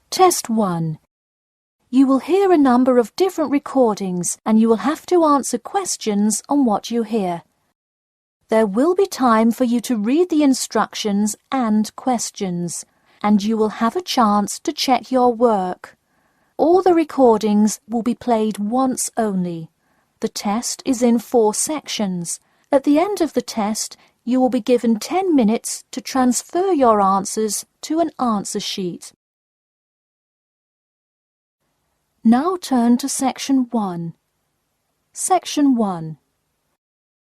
Test 1. You will hear a number of different recordings and you will have to answer questions on what you hear. There will be time for you to read the instructions and questions, and you will have a chance to check your work. All the recordings will be played once only. The test is in 4 sections. At the end of the test, you will be given 10 minutes to transfer your answers to an answer sheet. Now turn to Section 1. Section 1.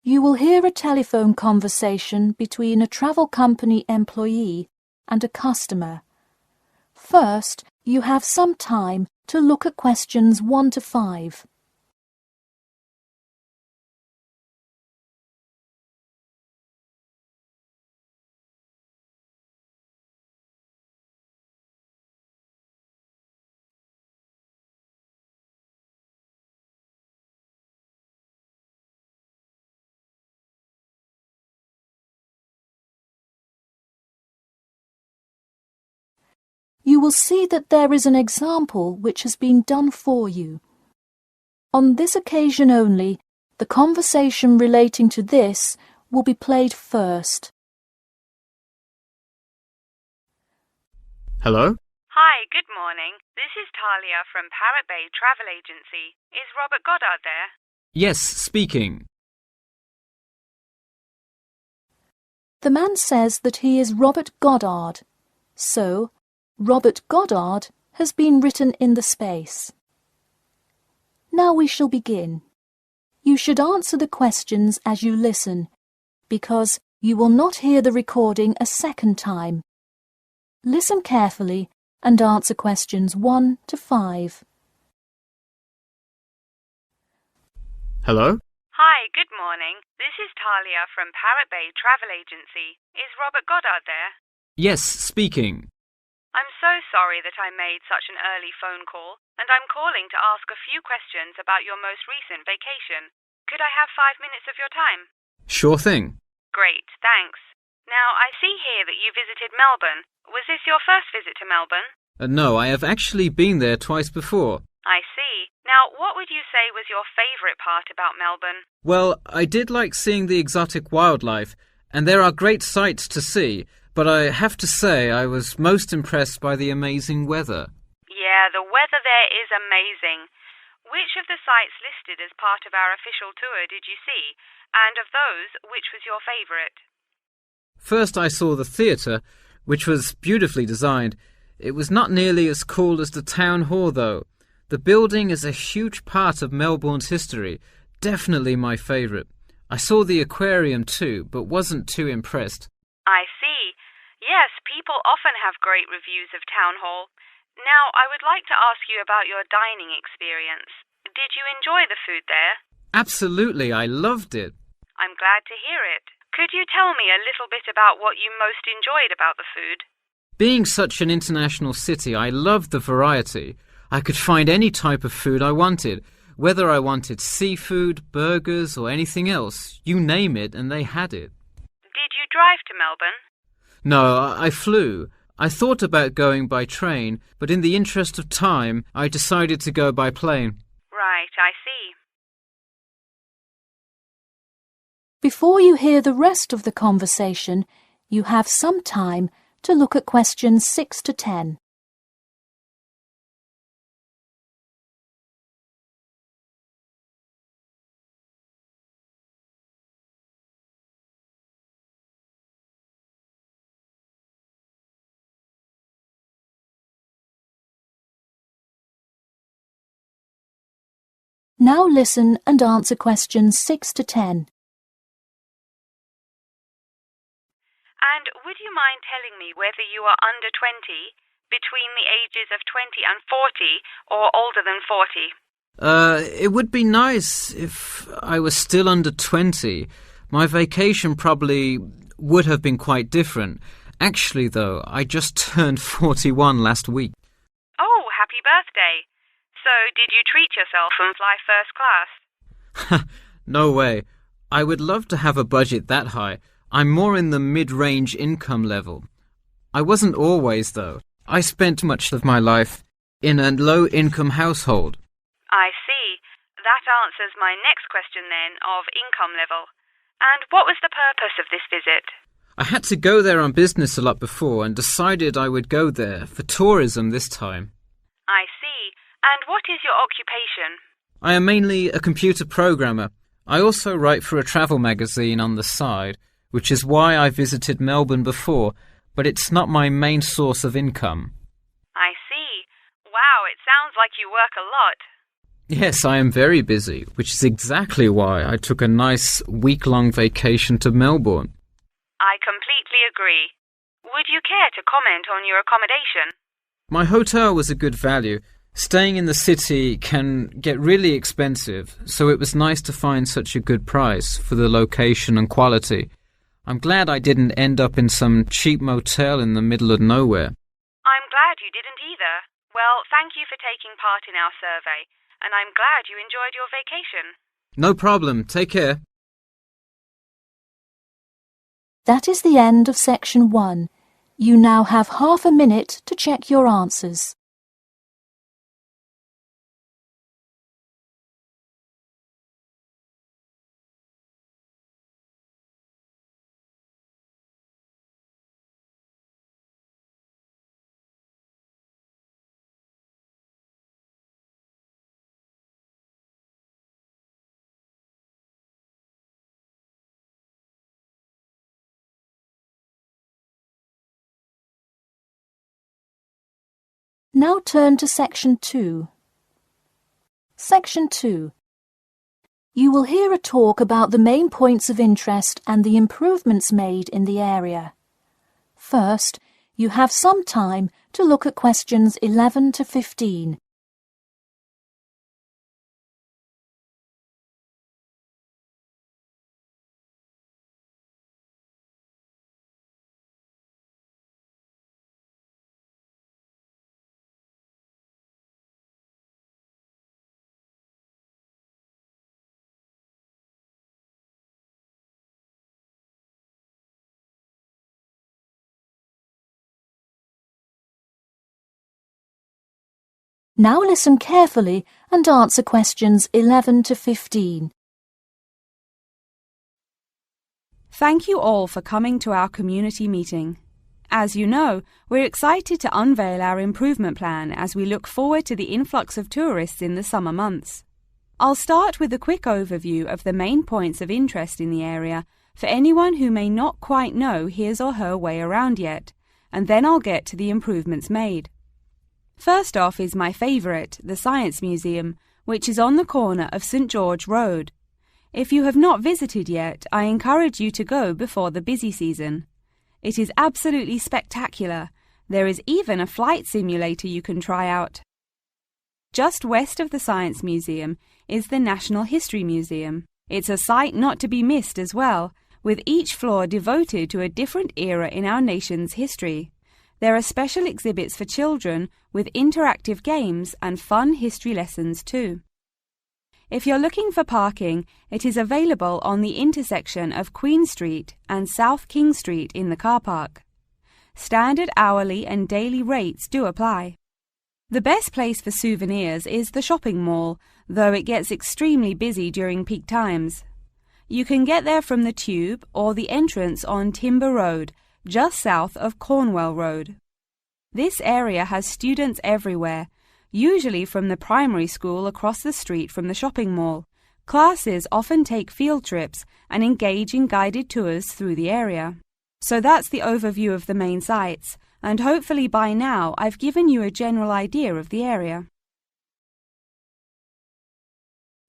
You will hear a telephone conversation between a travel company employee and a customer. First, you have some time to look at questions 1 to 5. You will see that there is an example which has been done for you. On this occasion only, the conversation relating to this will be played first. Hello? Hi, good morning. This is Talia from Parrot Bay Travel Agency. Is Robert Goddard there? Yes, speaking. The man says that he is Robert Goddard, so Robert Goddard has been written in the space. Now we shall begin. You should answer the questions as you listen, because you will not hear the recording a second time. Listen carefully and answer questions 1 to 5. Hello? Hi, good morning. This is Talia from Parrot Bay Travel Agency. Is Robert Goddard there? Yes, speaking. I'm so sorry that I made such an early phone call, and I'm calling to ask a few questions about your most recent vacation. Could I have 5 minutes of your time? Sure thing. Great, thanks. Now, I see here that you visited Melbourne. Was this your first visit to Melbourne? No, I have actually been there twice before. I see. Now, what would you say was your favourite part about Melbourne? Well, I did like seeing the exotic wildlife, and there are great sights to see, but I have to say I was most impressed by the amazing weather. Yeah, the weather there is amazing. Which of the sites listed as part of our official tour did you see? And of those, which was your favourite? First I saw the theatre, which was beautifully designed. It was not nearly as cool as the town hall, though. The building is a huge part of Melbourne's history. Definitely my favourite. I saw the aquarium too, but wasn't too impressed. I see. Yes, people often have great reviews of Town Hall. Now, I would like to ask you about your dining experience. Did you enjoy the food there? Absolutely, I loved it. I'm glad to hear it. Could you tell me a little bit about what you most enjoyed about the food? Being such an international city, I loved the variety. I could find any type of food I wanted, whether I wanted seafood, burgers, or anything else. You name it, and they had it. Did you drive to Melbourne? No, I flew. I thought about going by train, but in the interest of time, I decided to go by plane. Right, I see. Before you hear the rest of the conversation, you have some time to look at questions 6 to 10. Now listen and answer questions 6 to 10. And would you mind telling me whether you are under 20, between the ages of 20 and 40, or older than 40? It would be nice if I was still under 20. My vacation probably would have been quite different. Actually, though, I just turned 41 last week. Oh, happy birthday. So, did you treat yourself and fly first class? No way. I would love to have a budget that high. I'm more in the mid-range income level. I wasn't always, though. I spent much of my life in a low-income household. I see. That answers my next question then, of income level. And what was the purpose of this visit? I had to go there on business a lot before and decided I would go there for tourism this time. I see. And what is your occupation? I am mainly a computer programmer. I also write for a travel magazine on the side, which is why I visited Melbourne before, but it's not my main source of income. I see. Wow, it sounds like you work a lot. Yes, I am very busy, which is exactly why I took a nice week-long vacation to Melbourne. I completely agree. Would you care to comment on your accommodation? My hotel was a good value. Staying in the city can get really expensive, so it was nice to find such a good price for the location and quality. I'm glad I didn't end up in some cheap motel in the middle of nowhere. I'm glad you didn't either. Well, thank you for taking part in our survey, and I'm glad you enjoyed your vacation. No problem. Take care. That is the end of section 1. You now have half a minute to check your answers. Now turn to section 2. Section 2. You will hear a talk about the main points of interest and the improvements made in the area. First, you have some time to look at questions 11 to 15. Now listen carefully and answer questions 11 to 15. Thank you all for coming to our community meeting. As you know, we're excited to unveil our improvement plan as we look forward to the influx of tourists in the summer months. I'll start with a quick overview of the main points of interest in the area for anyone who may not quite know his or her way around yet, and then I'll get to the improvements made. First off is my favourite, the Science Museum, which is on the corner of St George Road. If you have not visited yet, I encourage you to go before the busy season. It is absolutely spectacular. There is even a flight simulator you can try out. Just west of the Science Museum is the National History Museum. It's a sight not to be missed as well, with each floor devoted to a different era in our nation's history. There are special exhibits for children with interactive games and fun history lessons too. If you're looking for parking, it is available on the intersection of Queen Street and South King Street in the car park. Standard hourly and daily rates do apply. The best place for souvenirs is the shopping mall, though it gets extremely busy during peak times. You can get there from the Tube or the entrance on Timber Road, just south of Cornwell Road. This area has students everywhere, usually from the primary school across the street from the shopping mall. Classes often take field trips and engage in guided tours through the area. So that's the overview of the main sites, and hopefully by now I've given you a general idea of the area.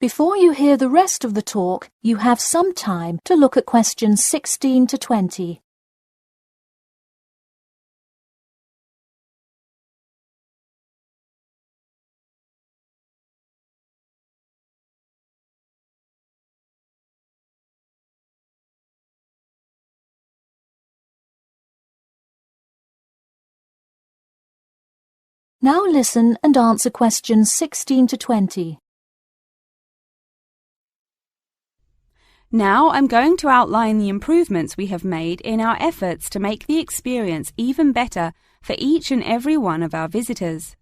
Before you hear the rest of the talk, you have some time to look at questions 16 to 20. Now listen and answer questions 16 to 20. Now I'm going to outline the improvements we have made in our efforts to make the experience even better for each and every one of our visitors.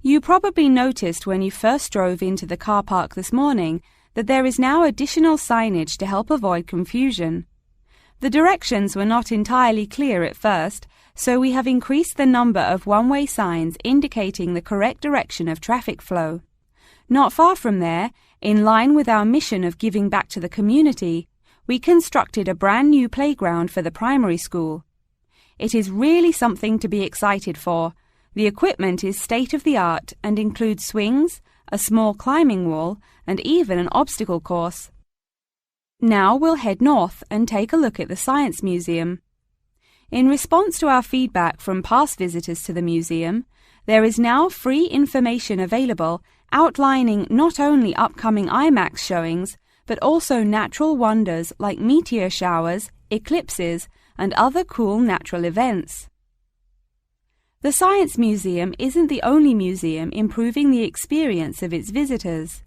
You probably noticed when you first drove into the car park this morning that there is now additional signage to help avoid confusion. The directions were not entirely clear at first, so we have increased the number of one-way signs indicating the correct direction of traffic flow. Not far from there, in line with our mission of giving back to the community, we constructed a brand new playground for the primary school. It is really something to be excited for. The equipment is state-of-the-art and includes swings, a small climbing wall, and even an obstacle course. Now we'll head north and take a look at the Science Museum. In response to our feedback from past visitors to the museum, there is now free information available outlining not only upcoming IMAX showings, but also natural wonders like meteor showers, eclipses, and other cool natural events. The Science Museum isn't the only museum improving the experience of its visitors.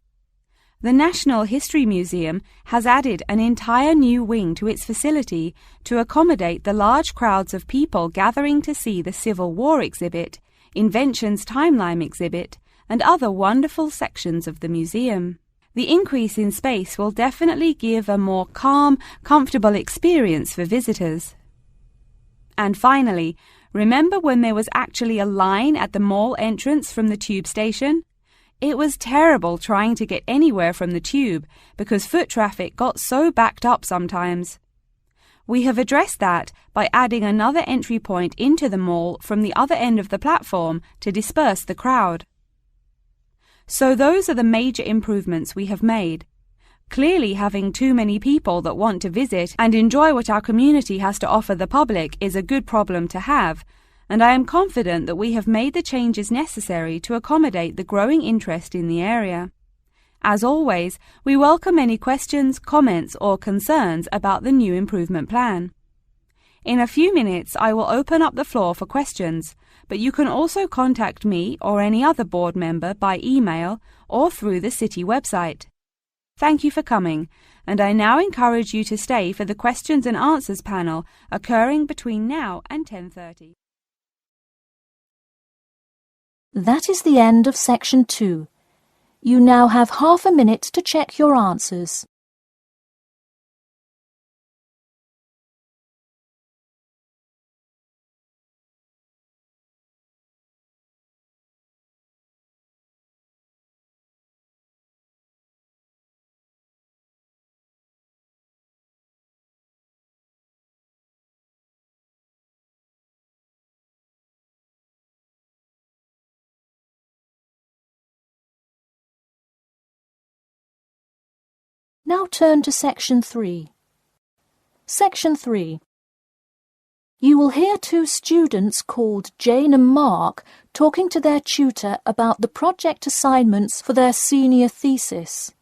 The National History Museum has added an entire new wing to its facility to accommodate the large crowds of people gathering to see the Civil War exhibit, Inventions Timeline exhibit, and other wonderful sections of the museum. The increase in space will definitely give a more calm, comfortable experience for visitors. And finally, remember when there was actually a line at the mall entrance from the tube station? It was terrible trying to get anywhere from the tube because foot traffic got so backed up sometimes. We have addressed that by adding another entry point into the mall from the other end of the platform to disperse the crowd. So those are the major improvements we have made. Clearly, having too many people that want to visit and enjoy what our community has to offer the public is a good problem to have, and I am confident that we have made the changes necessary to accommodate the growing interest in the area. As always, we welcome any questions, comments, or concerns about the new improvement plan. In a few minutes, I will open up the floor for questions, but you can also contact me or any other board member by email or through the city website. Thank you for coming, and I now encourage you to stay for the questions and answers panel occurring between now and 10:30. That is the end of section 2. You now have half a minute to check your answers. Now turn to section 3. Section 3. You will hear two students called Jane and Mark talking to their tutor about the project assignments for their senior thesis.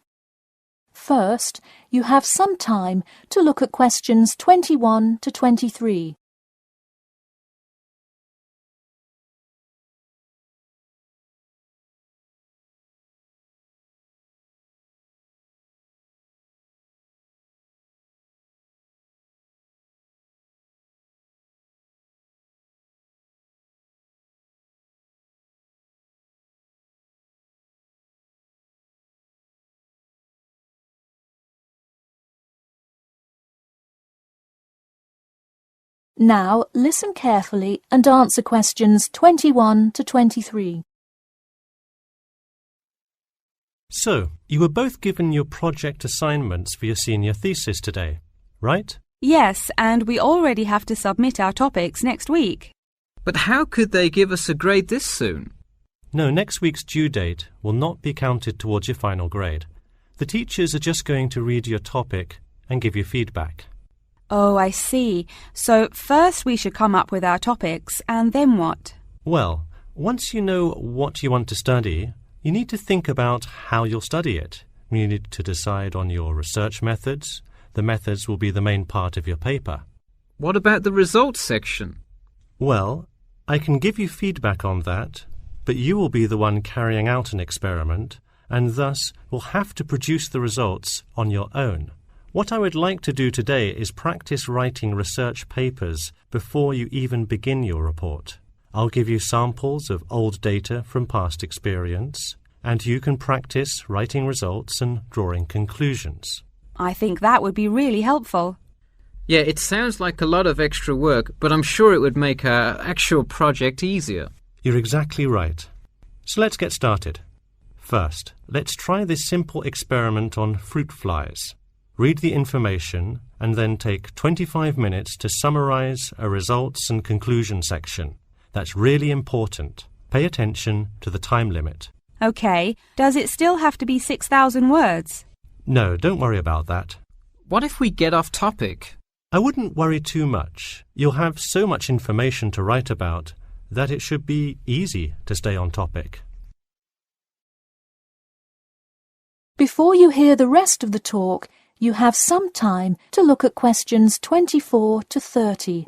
First, you have some time to look at questions 21 to 23. Now listen carefully and answer questions 21 to 23. So, you were both given your project assignments for your senior thesis today, right? Yes, and we already have to submit our topics next week. But how could they give us a grade this soon? No, next week's due date will not be counted towards your final grade. The teachers are just going to read your topic and give you feedback. Oh, I see. So first we should come up with our topics, and then what? Well, once you know what you want to study, you need to think about how you'll study it. You need to decide on your research methods. The methods will be the main part of your paper. What about the results section? Well, I can give you feedback on that, but you will be the one carrying out an experiment, and thus will have to produce the results on your own. What I would like to do today is practice writing research papers before you even begin your report. I'll give you samples of old data from past experience, and you can practice writing results and drawing conclusions. I think that would be really helpful. Yeah, it sounds like a lot of extra work, but I'm sure it would make our actual project easier. You're exactly right. So let's get started. First, let's try this simple experiment on fruit flies. Read the information and then take 25 minutes to summarize a results and conclusion section. That's really important. Pay attention to the time limit. OK, does it still have to be 6,000 words? No, don't worry about that. What if we get off topic? I wouldn't worry too much. You'll have so much information to write about that it should be easy to stay on topic. Before you hear the rest of the talk, you have some time to look at questions 24 to 30.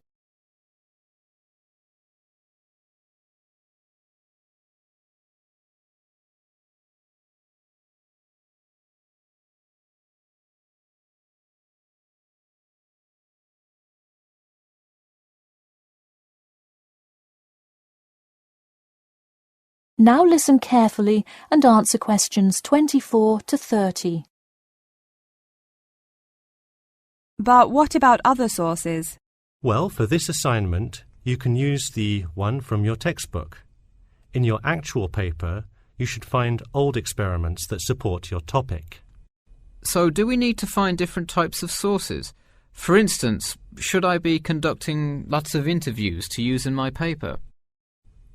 Now listen carefully and answer questions 24 to 30. But what about other sources? Well, for this assignment, you can use the one from your textbook. In your actual paper, you should find old experiments that support your topic. So do we need to find different types of sources? For instance, should I be conducting lots of interviews to use in my paper?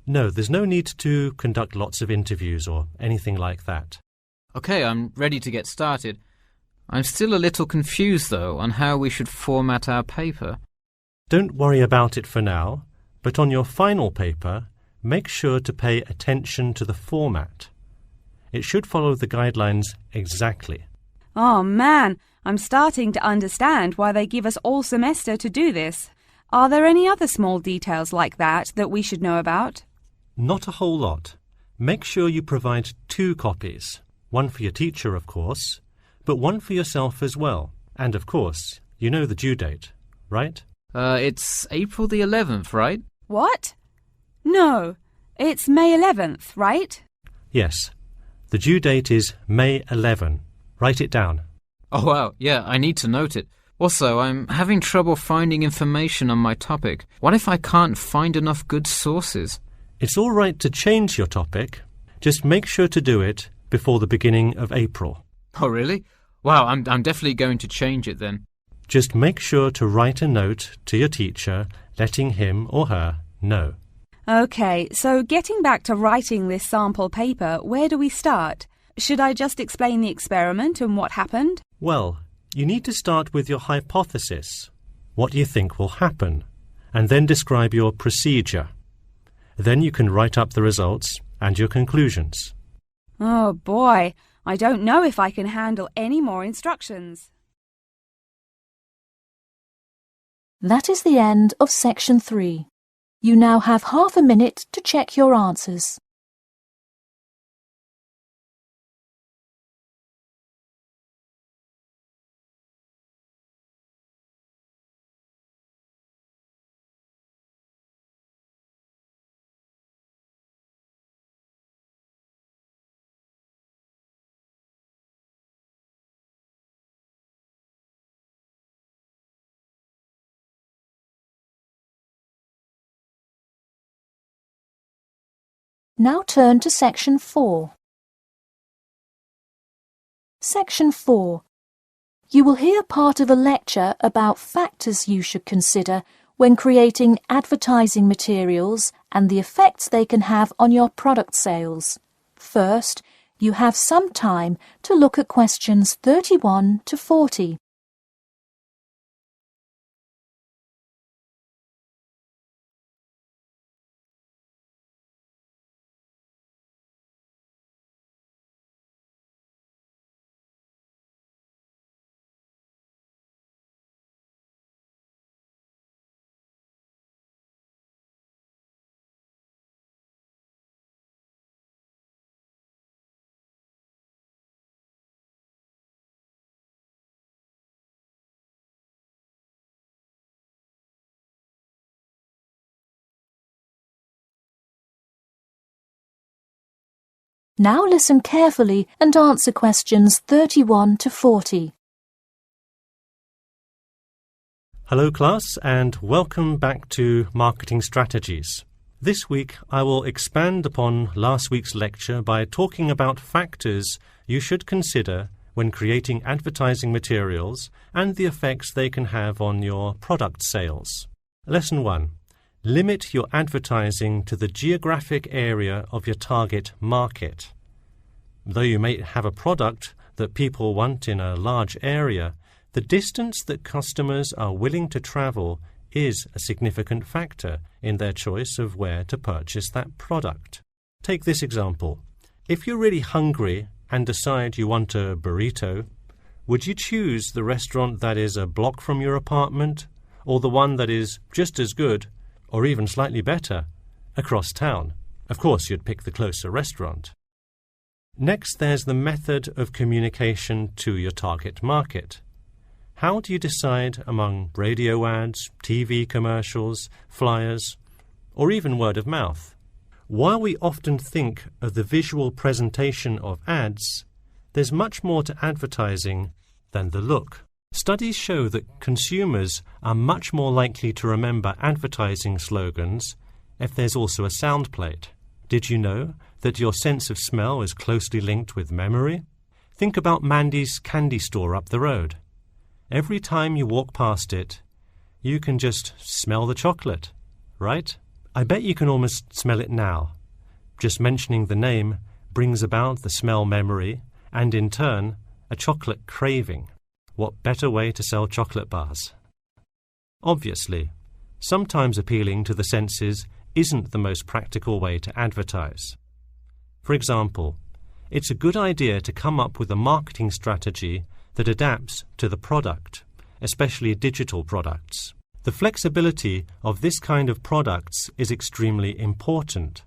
No, there's no need to conduct lots of interviews or anything like that. OK, I'm ready to get started. I'm still a little confused, though, on how we should format our paper. Don't worry about it for now, but on your final paper, make sure to pay attention to the format. It should follow the guidelines exactly. Oh man, I'm starting to understand why they give us all semester to do this. Are there any other small details like that we should know about? Not a whole lot. Make sure you provide 2 copies. One for your teacher, of course, but one for yourself as well. And of course, you know the due date, right? It's April the 11th, right? What? No, it's May 11th, right? Yes. The due date is May 11. Write it down. Oh, wow, yeah, I need to note it. Also, I'm having trouble finding information on my topic. What if I can't find enough good sources? It's all right to change your topic. Just make sure to do it before the beginning of April. Oh, really? Wow, I'm definitely going to change it then. Just make sure to write a note to your teacher, letting him or her know. OK, so getting back to writing this sample paper, where do we start? Should I just explain the experiment and what happened? Well, you need to start with your hypothesis. What do you think will happen? And then describe your procedure. Then you can write up the results and your conclusions. Oh boy, I don't know if I can handle any more instructions. That is the end of section 3. You now have half a minute to check your answers. Now turn to section 4. Section 4. You will hear part of a lecture about factors you should consider when creating advertising materials and the effects they can have on your product sales. First, you have some time to look at questions 31 to 40. Now listen carefully and answer questions 31 to 40. Hello class, and welcome back to Marketing Strategies. This week I will expand upon last week's lecture by talking about factors you should consider when creating advertising materials and the effects they can have on your product sales. Lesson 1. Limit your advertising to the geographic area of your target market. Though you may have a product that people want in a large area, the distance that customers are willing to travel is a significant factor in their choice of where to purchase that product. Take this example. If you're really hungry and decide you want a burrito, would you choose the restaurant that is a block from your apartment, or the one that is just as good, or even slightly better, across town? Of course, you'd pick the closer restaurant. Next, there's the method of communication to your target market. How do you decide among radio ads, TV commercials, flyers, or even word of mouth? While we often think of the visual presentation of ads, there's much more to advertising than the look. Studies show that consumers are much more likely to remember advertising slogans if there's also a sound plate. Did you know that your sense of smell is closely linked with memory? Think about Mandy's candy store up the road. Every time you walk past it, you can just smell the chocolate, right? I bet you can almost smell it now. Just mentioning the name brings about the smell memory and, in turn, a chocolate craving. What better way to sell chocolate bars? Obviously, sometimes appealing to the senses isn't the most practical way to advertise. For example, it's a good idea to come up with a marketing strategy that adapts to the product, especially digital products. The flexibility of this kind of products is extremely important,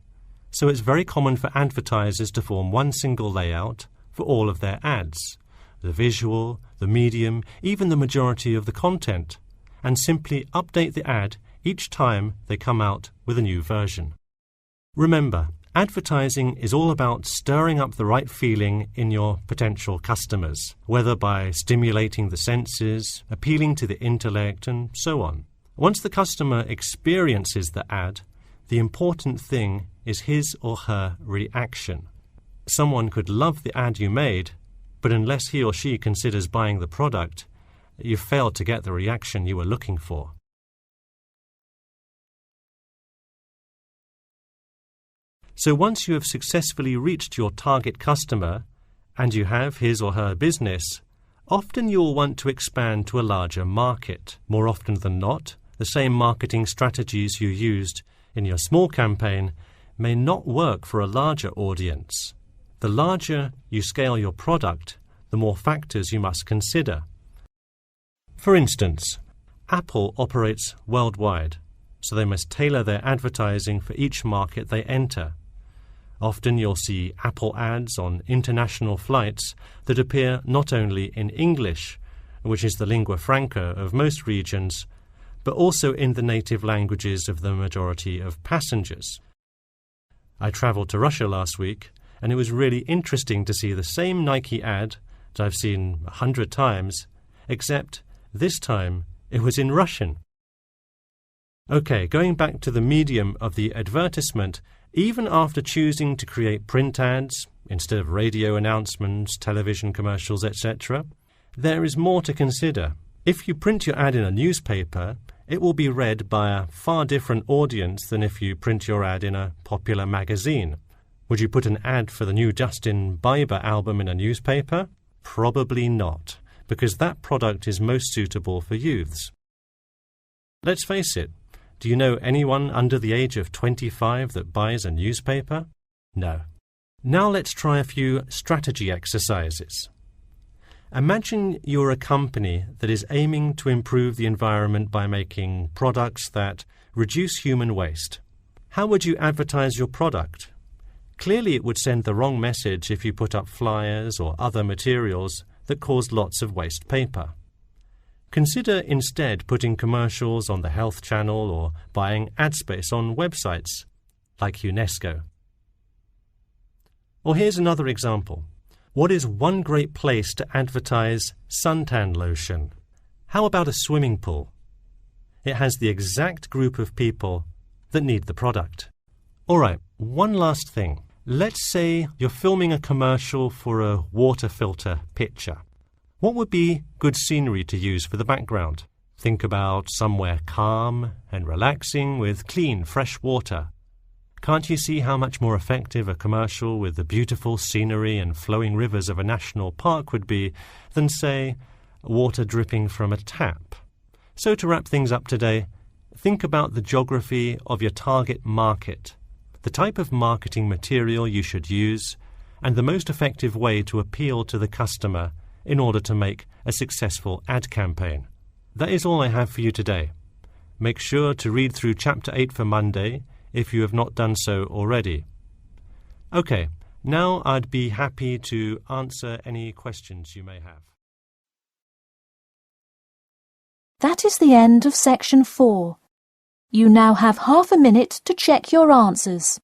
so it's very common for advertisers to form one single layout for all of their ads, the visual, the medium, even the majority of the content, and simply update the ad each time they come out with a new version. Remember, advertising is all about stirring up the right feeling in your potential customers, whether by stimulating the senses, appealing to the intellect, and so on. Once the customer experiences the ad, the important thing is his or her reaction. Someone could love the ad you made, but unless he or she considers buying the product, you've failed to get the reaction you were looking for. So once you have successfully reached your target customer and you have his or her business, often you will want to expand to a larger market. More often than not, the same marketing strategies you used in your small campaign may not work for a larger audience. The larger you scale your product, the more factors you must consider. For instance, Apple operates worldwide, so they must tailor their advertising for each market they enter. Often you'll see Apple ads on international flights that appear not only in English, which is the lingua franca of most regions, but also in the native languages of the majority of passengers. I travelled to Russia last week, and it was really interesting to see the same Nike ad that I've seen 100 times, except this time it was in Russian. Okay, going back to the medium of the advertisement, even after choosing to create print ads instead of radio announcements, television commercials, etc., there is more to consider. If you print your ad in a newspaper, it will be read by a far different audience than if you print your ad in a popular magazine. Would you put an ad for the new Justin Bieber album in a newspaper? Probably not, because that product is most suitable for youths. Let's face it. Do you know anyone under the age of 25 that buys a newspaper? No. Now let's try a few strategy exercises. Imagine you're a company that is aiming to improve the environment by making products that reduce human waste. How would you advertise your product? Clearly it would send the wrong message if you put up flyers or other materials that cause lots of waste paper. Consider instead putting commercials on the Health Channel or buying ad space on websites like UNESCO. Or here's another example. What is one great place to advertise suntan lotion? How about a swimming pool? It has the exact group of people that need the product. All right, one last thing. Let's say you're filming a commercial for a water filter pitcher. What would be good scenery to use for the background? Think about somewhere calm and relaxing with clean, fresh water. Can't you see how much more effective a commercial with the beautiful scenery and flowing rivers of a national park would be than, say, water dripping from a tap? So to wrap things up today, think about the geography of your target market, the type of marketing material you should use, and the most effective way to appeal to the customer in order to make a successful ad campaign. That is all I have for you today. Make sure to read through Chapter 8 for Monday if you have not done so already. Okay, now I'd be happy to answer any questions you may have. That is the end of Section 4. You now have half a minute to check your answers.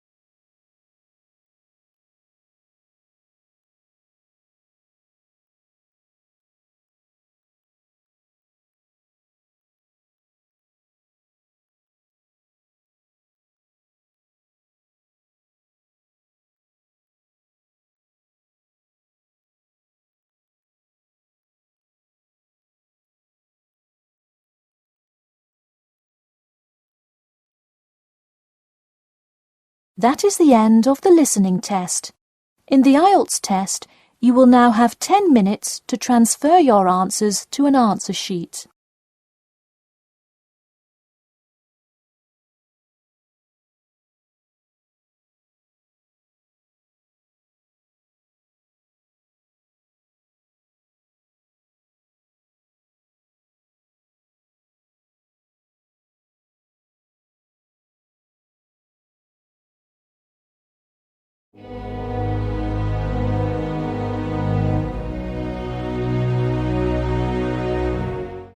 That is the end of the listening test. In the Ielts test, you will now have 10 minutes to transfer your answers to an answer sheet.